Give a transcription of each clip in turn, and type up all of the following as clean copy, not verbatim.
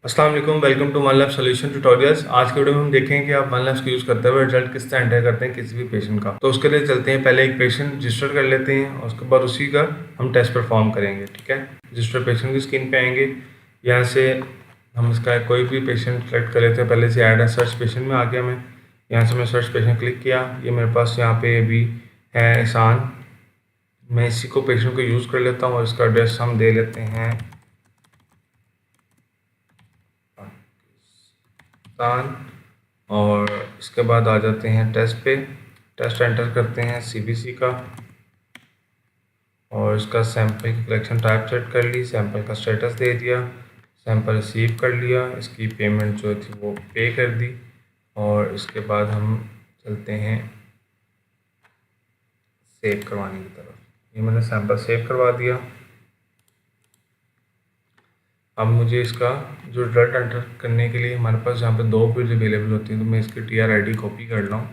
अस्सलाम वालेकुम, welcome to one lab solution tutorials. आज के वीडियो में हम देखेंगे कि आप वन लैब्स को यूज़ करते हुए रिजल्ट किस तरह एंटर करते हैं किसी भी पेशेंट का। तो उसके लिए चलते हैं, पहले एक पेशेंट रजिस्टर कर लेते हैं और उसके बाद उसी का हम टेस्ट परफॉर्म करेंगे। ठीक है, रजिस्टर पेशेंट की स्क्रीन पे आएंगे। यहाँ से हम इसका कोई भी पेशेंट सेलेक्ट कर लेते हैं। पहले से ऐड सर्च पेशेंट में आ गया मैं, यहाँ से मैं सर्च पेशेंट क्लिक किया। ये मेरे पास यहाँ पे अभी है एहसान। मैं इसी को पेशेंट को यूज़ कर लेता हूँ और इसका एड्रेस हम दे लेते हैं और इसके बाद आ जाते हैं टेस्ट पे। टेस्ट एंटर करते हैं सीबीसी का और इसका सैंपल की कलेक्शन टाइप सेट कर ली, सैंपल का स्टेटस दे दिया, सैंपल रिसीव कर लिया, इसकी पेमेंट जो थी वो पे कर दी और इसके बाद हम चलते हैं सेव करवाने की तरफ। ये मैंने सैंपल सेव करवा दिया। अब मुझे इसका जो रिजल्ट एंटर करने के लिए हमारे पास यहाँ पे दो फील्ड अवेलेबल होती हैं, तो मैं इसकी TR-ID कॉपी कर रहा हूँ।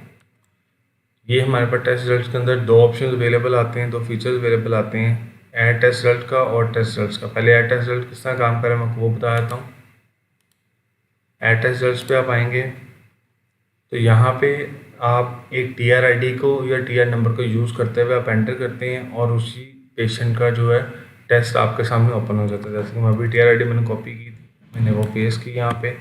ये हमारे पास टेस्ट रिजल्ट के अंदर दो ऑप्शन अवेलेबल आते हैं, दो फीचर्स अवेलेबल आते हैं, ऐड टेस्ट रिजल्ट का और टेस्ट रिजल्ट का। पहले ऐड टेस्ट रिजल्ट किस तरह काम करें मैं आपको वो बता देता हूँ। ऐड टेस्ट रिजल्ट पे आप आएंगे तो यहाँ पे आप एक TR-ID को या TR नंबर को यूज़ करते हुए आप एंटर करते हैं और उसी पेशेंट का जो है टेस्ट आपके सामने ओपन हो जाता है। जैसे कि मैं अभी TR-ID मैंने कॉपी की थी, मैंने वो पेस्ट की। यहाँ पे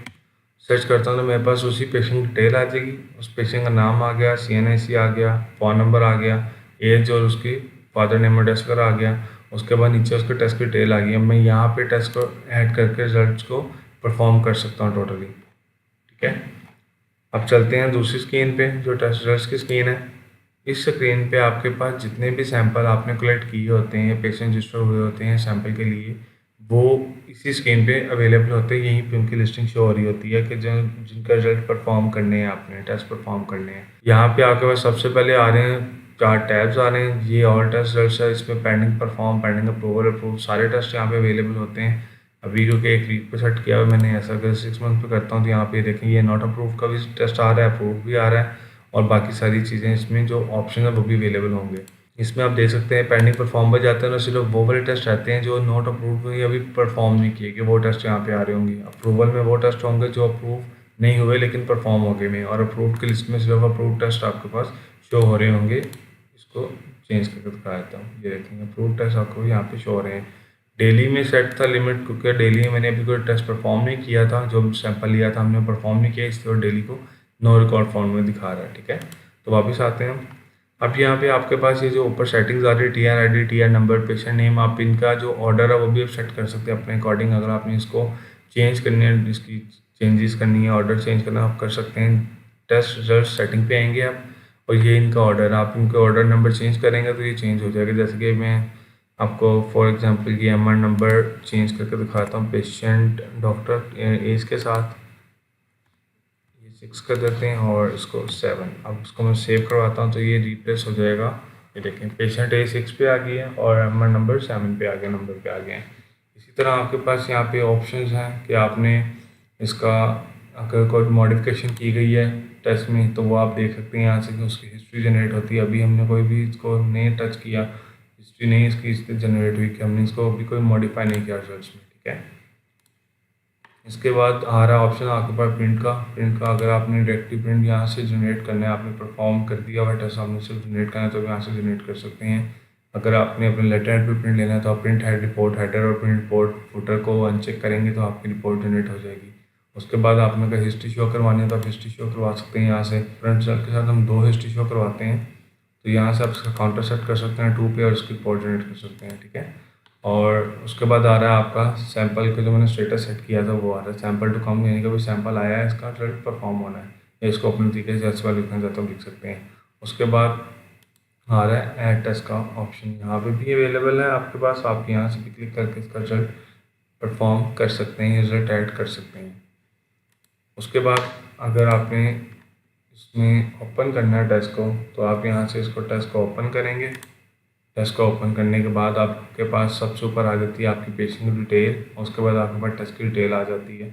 सर्च करता हूँ तो मेरे पास उसी पेशेंट की डिटेल आ जाएगी। उस पेशेंट का नाम आ गया, CNIC आ गया, फ़ोन नंबर आ गया, एज और उसकी फादर नेम एड्रेस वगैरह आ गया। उसके बाद नीचे उसके टेस्ट की डिटेल आ गई। अब मैं यहाँ पे टेस्ट को ऐड करके रिजल्ट को परफॉर्म कर सकता हूँ टोटली। ठीक है, अब चलते हैं दूसरी स्क्रीन पे जो टेस्ट रिजल्ट की स्क्रीन है। इस स्क्रीन पे आपके पास जितने भी सैंपल आपने कलेक्ट किए होते हैं, पेशेंट रजिस्टर हुए होते हैं सैंपल के लिए, वो इसी स्क्रीन पे अवेलेबल होते हैं। यहीं पे उनकी लिस्टिंग शो हो रही होती है कि जो जिनका रिजल्ट परफॉर्म करने हैं, आपने टेस्ट परफॉर्म करने हैं। यहाँ पे आपके पास सबसे पहले आ रहे हैं 4 टैब्स आ रहे हैं। ये ऑल टेस्ट रिजल्ट है, इसमें pending perform, pending approval, approve, सारे टेस्ट यहाँ पे अवेलेबल होते हैं। अभी क्योंकि एक वीक पे सेट किया हुआ मैंने, ऐसा अगर 6 मंथ पे करता हूँ तो यहाँ पे देखें ये नॉट अप्रूव का भी टेस्ट आ रहा है, अप्रूव भी आ रहा है और बाकी सारी चीज़ें इसमें जो ऑप्शन है वो भी अवेलेबल होंगे। इसमें आप देख सकते हैं पेंडिंग परफॉर्म पर जाते हैं ना, सिर्फ वो वाले टेस्ट रहते हैं जो नॉट अप्रूव हुए या अभी परफॉर्म नहीं किए गए, वो टेस्ट यहाँ पे आ रहे होंगे। अप्रूवल में वो टेस्ट होंगे जो अप्रूव नहीं हुए लेकिन परफॉर्म हो गए में, और अप्रूव की लिस्ट में सिर्फ अप्रूव टेस्ट आपके पास शो हो रहे होंगे। इसको चेंज करके दिखा देता हूँ। ये देखेंगे अप्रूव टेस्ट आपको यहाँ पे शो हो रहे हैं। डेली में सेट था लिमिट, क्योंकि डेली में मैंने अभी कोई टेस्ट परफॉर्म नहीं किया था, जो सैंपल लिया था हमने परफॉर्म नहीं किया, इसलिए डेली को नो रिकॉर्ड फॉर्म में दिखा रहा है। ठीक है, तो वापस आते हैं। अब यहाँ पे आपके पास ये जो ऊपर सेटिंग्स आ रही है, TR-ID, TR number, patient name, आप इनका जो ऑर्डर है वो भी आप सेट कर सकते हैं अपने अकॉर्डिंग। अगर आपने इसको चेंज करनी है, इसकी चेंजेस करनी है, ऑर्डर चेंज करना आप कर सकते हैं। टेस्ट रिजल्ट सेटिंग पे आएंगे आप और ये इनका ऑर्डर, आप इनके ऑर्डर नंबर चेंज करेंगे तो ये चेंज हो जाएगा। जैसे कि मैं आपको फॉर एग्जांपल ये MR नंबर चेंज करके दिखाता हूँ। पेशेंट डॉक्टर एज के साथ ये 6 कर देते हैं और इसको 7। अब इसको मैं सेव करवाता हूँ तो ये रिप्लेस हो जाएगा। ये देखें पेशेंट एज 6 पे आ गई है और MR नंबर 7 पे आ गया, नंबर पे आ गए हैं। इसी तरह आपके पास यहाँ पे ऑप्शंस हैं कि आपने इसका अगर कोई मॉडिफिकेशन की गई है टेस्ट में तो वो आप देख सकते हैं यहाँ से कि उसकी हिस्ट्री जनरेट होती है। अभी हमने कोई भी इसको नहीं टच किया, हिस्ट्री नहीं इसकी इससे जनरेट हुई कि हमने इसको अभी कोई मॉडिफाई नहीं किया रिजल्ट्स में। ठीक है, इसके बाद आ रहा ऑप्शन आपके पास प्रिंट का। प्रिंट का अगर आपने डायरेक्टली प्रिंट यहाँ से जनरेट करना है, आपने परफॉर्म कर दिया हुआ टेस्ट, आपने सिर्फ जनरेट करना है तो यहाँ से जनरेट कर सकते हैं। अगर आपने अपने लेटर हेड पर प्रिंट लेना है तो आप प्रिंट हेड, रिपोर्ट हेडर और प्रिंट रिपोर्ट फुटर को अनचेक करेंगे तो आपकी रिपोर्ट जनरेट हो जाएगी। उसके बाद आपने अगर हिस्ट्री शो करवानी है तो आप हिस्ट्री शो करवा सकते हैं यहाँ से। फ्रंट रिजल्ट के साथ हम 2 हिस्ट्री शो करवाते हैं, तो यहाँ से आप इसका काउंटर सेट कर सकते हैं 2 पे और इसकी रिपोर्ट जनरेट कर सकते हैं। ठीक है, और उसके बाद आ रहा है आपका सैंपल का जो मैंने स्टेटस सेट किया था वो आ रहा है सैंपल टू कम, यानी कि भी सैंपल आया है, इसका रिजल्ट परफॉर्म होना है, या इसको अपने तरीके से जैसे वाले लिखना चाहते हो लिख सकते हैं। उसके बाद आ रहा है ऐड टेस्ट का ऑप्शन, यहाँ पे भी अवेलेबल है आपके पास। आप यहाँ से भी क्लिक करके इसका रिजल्ट परफॉर्म कर सकते हैं, रिजल्ट ऐड कर सकते हैं। उसके बाद अगर आपने इसमें ओपन करना है टेस्ट को तो आप यहाँ से इसको टेस्ट को ओपन करेंगे। टेस्ट को ओपन करने के बाद आपके पास सबसे ऊपर आ जाती है आपकी पेशेंट की डिटेल, उसके बाद आपके पास टेस्ट की डिटेल आ जाती है।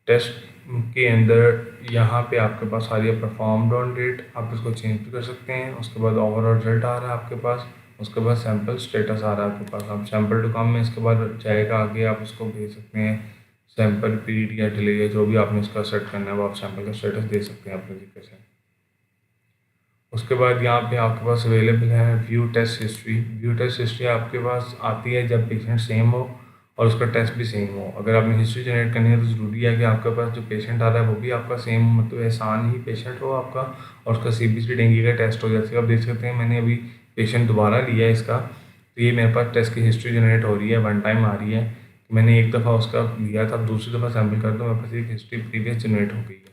टेस्ट के अंदर यहाँ पे आपके पास आ रही है परफॉर्म्ड ऑन डेट, आप इसको चेंज भी कर सकते हैं। उसके बाद ओवरऑल रिजल्ट आ रहा है आपके पास, उसके बाद सैम्पल स्टेटस आ रहा है आपके पास। आप सैम्पल टू कम में इसके बाद जाएगा आगे, आप इसको भेज सकते हैं सैम्पल रिपीट या डिले या जो भी आपने इसका सेट करना है वो आप सैम्पल का स्टेटस दे सकते हैं अपने तरीके से। उसके बाद यहाँ पे आपके पास अवेलेबल है view test history. View test history आपके पास आती है जब पेशेंट सेम हो और उसका टेस्ट भी सेम हो। अगर आपने हिस्ट्री जनरेट करनी है तो ज़रूरी है कि आपके पास जो पेशेंट आ रहा है वो भी आपका सेम मतलब एहसान ही पेशेंट हो आपका, और उसका CBC डेंगू का टेस्ट हो। जैसे आप देख सकते हैं मैंने अभी पेशेंट दोबारा लिया है इसका, तो ये मेरे पास टेस्ट की हिस्ट्री जनरेट हो रही है, 1 टाइम आ रही है। मैंने एक दफ़ा उसका लिया था, दूसरी दफ़ा सैम्पल कर दो मेरे पास एक हिस्ट्री प्रीवियस जनरेट हो गई है।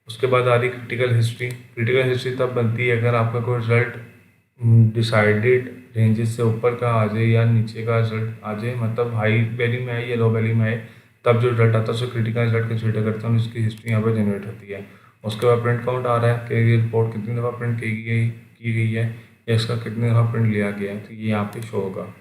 उसके बाद आ रही क्रिटिकल हिस्ट्री। क्रिटिकल हिस्ट्री तब बनती है अगर आपका कोई रिजल्ट डिसाइडेड रेंजेस से ऊपर का आ जाए या नीचे का रिजल्ट आ जाए, मतलब हाई वैल्यू में आए या लो वैल्यू में आए, तब जो रिजल्ट आता है उसको क्रिटिकल रिजल्ट कंसिडर करते हैं, जिसकी हिस्ट्री यहाँ पर जनरेट होती है। उसके बाद प्रिंट काउंट आ रहा है कि ये रिपोर्ट कितनी दफ़ा प्रिंट की गई है या इसका कितनी दफ़ा प्रिंट लिया गया है, तो ये यहाँ पे शो होगा।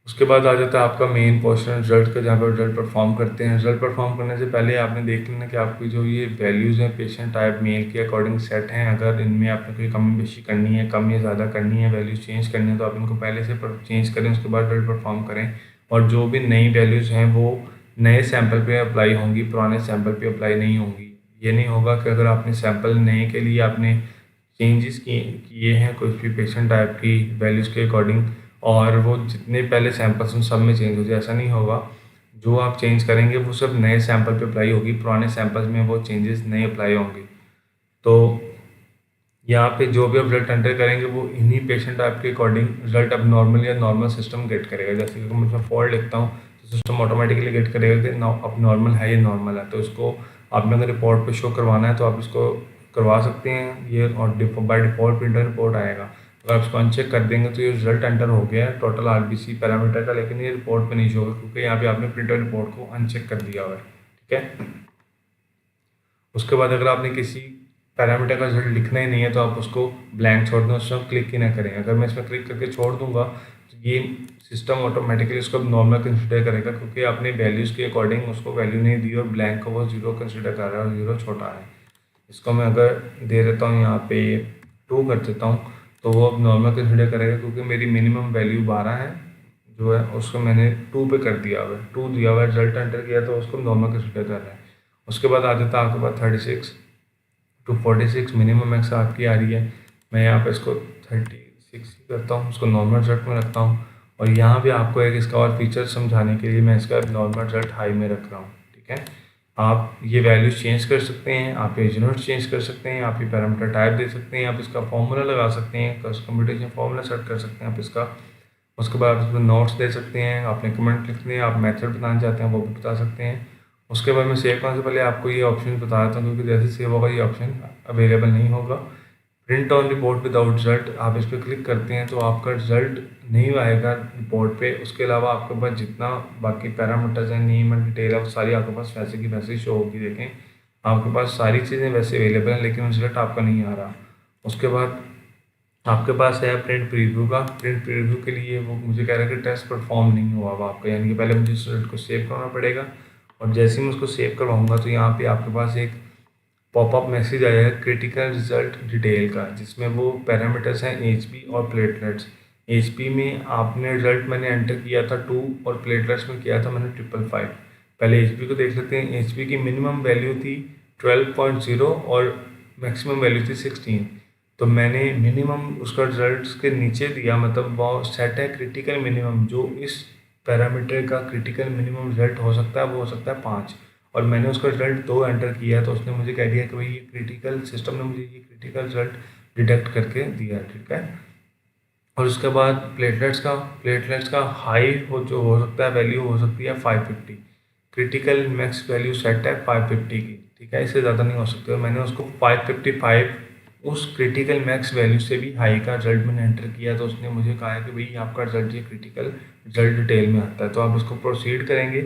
उसके बाद आ जाता है आपका मेन पोर्शन रिजल्ट का, जहाँ पर रिजल्ट परफॉर्म करते हैं। रिजल्ट परफॉर्म करने से पहले आपने देख लेना कि आपकी जो ये वैल्यूज़ हैं पेशेंट टाइप मेल के अकॉर्डिंग सेट हैं। अगर इनमें आपने कोई कमी बेशी करनी है, कम या ज़्यादा करनी है, वैल्यूज़ चेंज करनी है, तो आप इनको पहले से चेंज करें, उसके बाद रिजल्ट परफॉर्म करें। और जो भी नई वैल्यूज़ हैं वो नए सैम्पल पे अप्लाई होंगी, पुराने सैम्पल पे अप्लाई नहीं होंगी। ये नहीं होगा कि अगर आपने सैम्पल नए के लिए आपने चेंजेस किए हैं कुछ भी पेशेंट टाइप की वैल्यूज़ के अकॉर्डिंग, और वो जितने पहले सैंपल्स उन सब में चेंज हो जाए, ऐसा नहीं होगा। जो आप चेंज करेंगे वो सब नए सैंपल पे अप्लाई होगी, पुराने सैंपल्स में वो चेंजेस नहीं अप्लाई होंगे। तो यहाँ पे जो भी आप रिजल्ट एंटर करेंगे वो इन्हीं पेशेंट टाइप के अकॉर्डिंग रिजल्ट अब नॉर्मल या नॉर्मल सिस्टम गेट करेगा। जैसे कि मैं इसमें फॉल्ट लिखता हूँ तो सिस्टम ऑटोमेटिकली गेट करेगा कि अब नॉर्मल है या नॉर्मल है। तो इसको आपने अगर रिपोर्ट पे शो करवाना है तो आप इसको करवा सकते हैं ये, और बाय डिफ़ॉल्ट प्रिंटर रिपोर्ट आएगा। अगर आप इसको अनचेक कर देंगे तो ये रिजल्ट एंटर हो गया है टोटल RBC पैरामीटर का, लेकिन ये रिपोर्ट पे नहीं शो होगा क्योंकि यहाँ पे आपने प्रिंटर रिपोर्ट को अनचेक कर दिया हुआ है। ठीक है। उसके बाद अगर आपने किसी पैरामीटर का रिजल्ट लिखना ही नहीं है तो आप उसको ब्लैंक छोड़ दें, उसमें क्लिक ही ना करें। अगर मैं इसमें क्लिक करके छोड़ दूंगा तो ये सिस्टम ऑटोमेटिकली उसको नॉर्मल कंसिडर करेगा, क्योंकि आपने वैल्यूज़ के अकॉर्डिंग उसको वैल्यू नहीं दी और ब्लैंक को वो 0 कंसिडर कर रहा है और 0 छोटा है। इसको मैं अगर दे देता हूँ यहाँ पे 2 कर देता हूँ तो वो अब नॉर्मल कंसिडर करेगा, क्योंकि मेरी मिनिमम वैल्यू 12 है जो है उसको मैंने 2 पे कर दिया हुआ है, 2 दिया हुआ है, रिजल्ट एंटर किया तो उसको नॉर्मल कंसिडर कर रहा है। उसके बाद आ जाता है आपके पास 36 to 46 मिनिमम मैक्स आपकी आ रही है। मैं यहाँ पे इसको 36 ही करता हूँ, उसको नॉर्मल रिजल्ट में रखता हूँ। और यहाँ भी आपको एक इसका और फीचर समझाने के लिए मैं इसका नॉर्मल रिजल्ट हाई में रख रहा हूँ। ठीक है। आप ये वैल्यूज चेंज कर सकते हैं, आप ये यूनिट चेंज कर सकते हैं, आप ये पैरामीटर टाइप दे सकते हैं, आप इसका फॉर्मूला लगा सकते हैं, कंप्यूटेशन फॉर्मूला सेट कर सकते हैं आप इसका। उसके बाद आप इसमें नोट्स दे सकते हैं, आपने कमेंट लिखने हैं, आप मेथड बताना चाहते हैं वो भी बता सकते हैं। उसके बाद मैं सेव करने से पहले आपको ये ऑप्शन बता देता हूँ, क्योंकि जैसे सेव होगा ये ऑप्शन अवेलेबल नहीं होगा। Print on report without result, आप इस पर क्लिक करते हैं तो आपका रिजल्ट नहीं आएगा रिपोर्ट पे। उसके अलावा आपके पास जितना बाकी पैरामीटर्स हैं, नेम एंड डिटेल है, वो सारी आपके पास वैसे की वैसे ही शो होगी। देखें आपके पास सारी चीज़ें वैसे अवेलेबल हैं, लेकिन रिजल्ट आपका नहीं आ रहा। उसके बाद आपके पास है प्रिंट प्रीव्यू का। प्रिंट प्रीव्यू के लिए वो मुझे कह रहा है कि टेस्ट परफॉर्म नहीं हुआ हुआ आपका, यानी कि पहले मुझे इस रिजल्ट को सेव करना पड़ेगा, और जैसे ही मैं उसको सेव करवाऊँगा तो यहाँ पे आपके पास एक पॉपअप मैसेज आया है क्रिटिकल रिजल्ट डिटेल का, जिसमें वो पैरामीटर्स हैं HP और प्लेटलेट्स। HP में आपने रिजल्ट मैंने एंटर किया था 2 और प्लेटलेट्स में किया था मैंने 555। पहले HP को देख लेते हैं। HP की मिनिमम वैल्यू थी 12.0 और मैक्सिमम वैल्यू थी 16। तो मैंने मिनिमम उसका रिजल्ट के नीचे दिया, मतलब वो सेट है क्रिटिकल मिनिमम, जो इस पैरामीटर का क्रिटिकल मिनिमम रिजल्ट हो सकता है वो हो सकता है 5, और मैंने उसका रिजल्ट 2 एंटर किया है, तो उसने मुझे कह दिया कि भाई ये क्रिटिकल, सिस्टम ने मुझे ये क्रिटिकल रिजल्ट डिटेक्ट करके दिया है। ठीक है। और उसके बाद प्लेटलेट्स का हाई जो हो सकता है वैल्यू हो सकती है 550। क्रिटिकल मैक्स वैल्यू सेट है 550 की। ठीक है, इससे ज़्यादा नहीं हो सकती। और मैंने उसको 555 उस क्रिटिकल मैक्स वैल्यू से भी हाई का रिजल्ट मैंने एंटर किया, तो उसने मुझे कहा है कि भाई आपका रिजल्ट ये क्रिटिकल रिजल्ट डिटेल में आता है। तो आप इसको प्रोसीड करेंगे।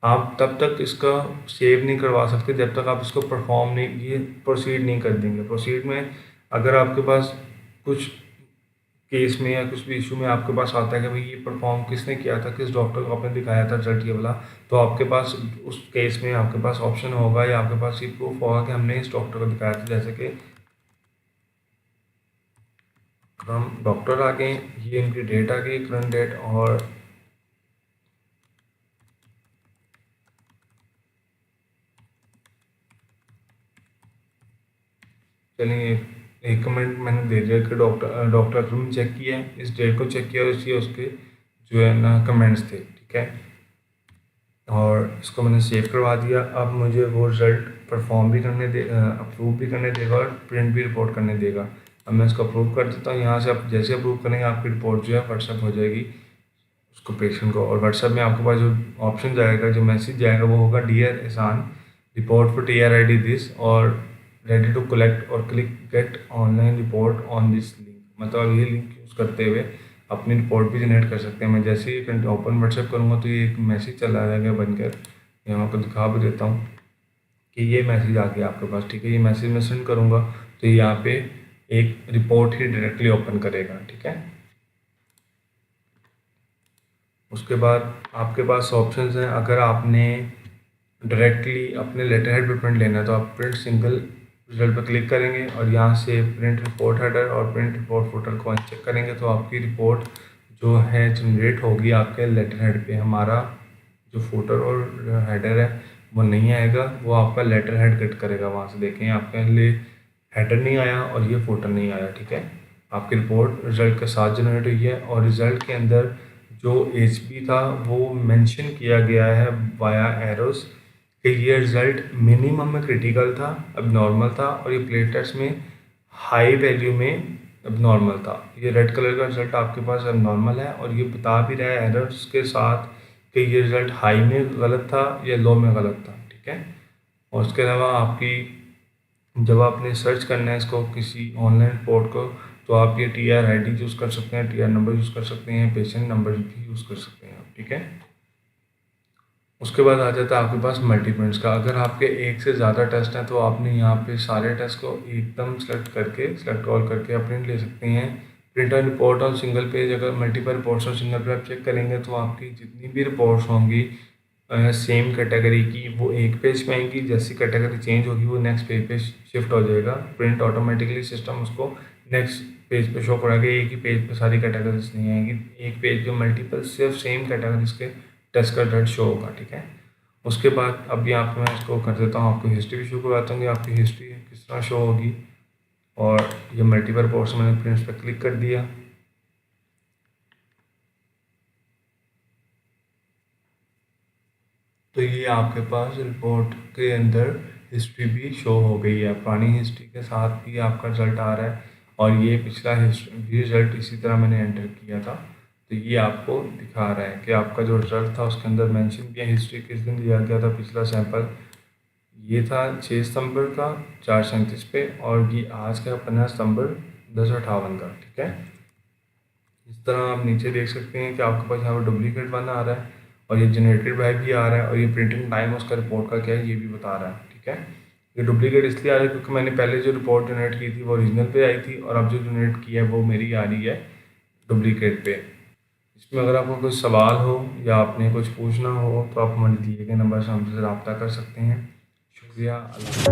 आप तब तक इसका सेव नहीं करवा सकते जब तक आप इसको परफॉर्म नहीं, ये प्रोसीड नहीं कर देंगे। प्रोसीड में अगर आपके पास कुछ केस में या कुछ भी इशू में आपके पास आता है कि भाई ये परफॉर्म किसने किया था, किस डॉक्टर को आपने दिखाया था रिजल्ट ये वाला, तो आपके पास उस केस में आपके पास ऑप्शन होगा या आपके पास ये प्रूफ होगा कि हमने इस डॉक्टर को दिखाया था। जैसे कि हम डॉक्टर आ गए, ये इनकी डेट आ गई, करंट डेट, और चलिए एक कमेंट मैंने दे दिया कि डॉक्टर अकरम ने चेक किया है, इस डेट को चेक किया और इसलिए उसके जो है ना कमेंट्स थे, ठीक है, और इसको मैंने सेव करवा दिया। अब मुझे वो रिज़ल्ट परफॉर्म भी करने दे, अप्रूव भी करने देगा और प्रिंट भी रिपोर्ट करने देगा। अब मैं इसको अप्रूव कर देता हूँ। यहाँ से आप जैसे अप्रूव करेंगे आपकी रिपोर्ट जो है व्हाट्सएप हो जाएगी उसको पेशेंट को, और व्हाट्सएप में आपके पास जो ऑप्शन जाएगा, जो मैसेज जाएगा वो होगा डियर एहसान, रिपोर्ट फॉर TRID दिस और रेडी टू कलेक्ट और click get online report on this link. मतलब ये लिंक यूज़ करते हुए अपनी रिपोर्ट भी जनरेट कर सकते हैं। मैं जैसे ही ओपन व्हाट्सएप करूँगा तो ये एक मैसेज चला जाएगा बनकर, मैं आपको दिखा भी देता हूँ कि ये मैसेज आ गया आपके पास, ठीक है। ये मैसेज मैं सेंड करूँगा तो यहाँ पे एक रिपोर्ट ही डायरेक्टली ओपन करेगा, ठीक है। उसके बाद आपके पास ऑप्शंस हैं। अगर आपने डायरेक्टली अपने लेटर हेड पर प्रिंट लेना है तो आप प्रिंट सिंगल रिजल्ट पर क्लिक करेंगे और यहाँ से प्रिंट रिपोर्ट हेडर और प्रिंट रिपोर्ट फुटर को अनचेक करेंगे तो आपकी रिपोर्ट जो है जनरेट होगी आपके लेटर हेड पे। हमारा जो फुटर और हेडर है वो नहीं आएगा, वो आपका लेटर हेड कट करेगा। वहाँ से देखें आपके लिए हेडर नहीं आया और ये फुटर नहीं आया, ठीक है। आपकी रिपोर्ट रिज़ल्ट के साथ जनरेट हुई है और रिज़ल्ट के अंदर जो HP था वो मेंशन किया गया है वाया एरोस कि ये रिज़ल्ट मिनिमम में क्रिटिकल था, अब नॉर्मल था, और ये प्लेटलेट्स में हाई वैल्यू में अब नॉर्मल था। ये रेड कलर का रिज़ल्ट आपके पास अब नॉर्मल है और ये बता भी रहा है एरर्स के साथ कि ये रिज़ल्ट हाई में गलत था या लो में गलत था, ठीक है। और उसके अलावा आपकी जब आपने सर्च करना है इसको किसी ऑनलाइन रिपोर्ट को तो आप ये TRID यूज़ कर सकते हैं, TR नंबर यूज़ कर सकते हैं, पेशेंट नंबर भी यूज़ कर सकते हैं, ठीक है। उसके बाद आ जाता है आपके पास मल्टीप्रिंट्स का। अगर आपके एक से ज़्यादा टेस्ट हैं तो आपने यहाँ पे सारे टेस्ट को एकदम सेलेक्ट ऑल करके आप प्रिंट ले सकते हैं। Print and report on single page, अगर मल्टीपल रिपोर्ट्स और सिंगल पे आप चेक करेंगे तो आपकी जितनी भी रिपोर्ट्स होंगी सेम कैटेगरी की वो एक पेज पे आएंगी। जैसी कैटेगरी चेंज होगी वो नेक्स्ट पेज पे शिफ्ट हो जाएगा। प्रिंट ऑटोमेटिकली सिस्टम उसको नेक्स्ट पेज पे शो कराएगा। एक ही पेज पे सारी कैटेगरीज नहीं आएंगी, एक पेज पे मल्टीपल सिर्फ सेम कैटेगरीज के टेस्ट का रिजल्ट शो होगा, ठीक है। उसके बाद अब यहाँ पे मैं इसको कर देता हूँ, आपको हिस्ट्री भी शो करवाता हूँ कि आपकी हिस्ट्री किस तरह शो होगी। और ये मल्टीपल रिपोर्ट्स मैंने प्रिंट्स पर क्लिक कर दिया तो ये आपके पास रिपोर्ट के अंदर हिस्ट्री भी शो हो गई है। पुरानी हिस्ट्री के साथ भी आपका रिजल्ट आ रहा है और ये पिछला हिस्ट्री रिजल्ट इसी तरह मैंने एंटर किया था तो ये आपको दिखा रहा है कि आपका जो रिजल्ट था उसके अंदर मेंशन किया हिस्ट्री किस दिन दिया गया था। पिछला सैंपल ये था 6 सितंबर का 4:37 पे और ये आज का 15 सितंबर 10:58 का, ठीक है। इस तरह आप नीचे देख सकते हैं कि आपके पास यहाँ पर डुप्लीकेट वन आ रहा है और ये जनरेटेड बाय भी आ रहा है और ये प्रिंटिंग टाइम उसका रिपोर्ट का क्या है ये भी बता रहा है, ठीक है। ये डुप्लीकेट इसलिए आ रहा है क्योंकि मैंने पहले जो रिपोर्ट जनरेट की थी वो ओरिजिनल पे आई थी और अब जो जनरेट की है वो मेरी आ रही है डुप्लीकेट पे। इसमें अगर आपको कोई सवाल हो या आपने कुछ पूछना हो तो आप हमारे दिए गए नंबर से हमसे रब्ता कर सकते हैं। शुक्रिया, अल्लाह।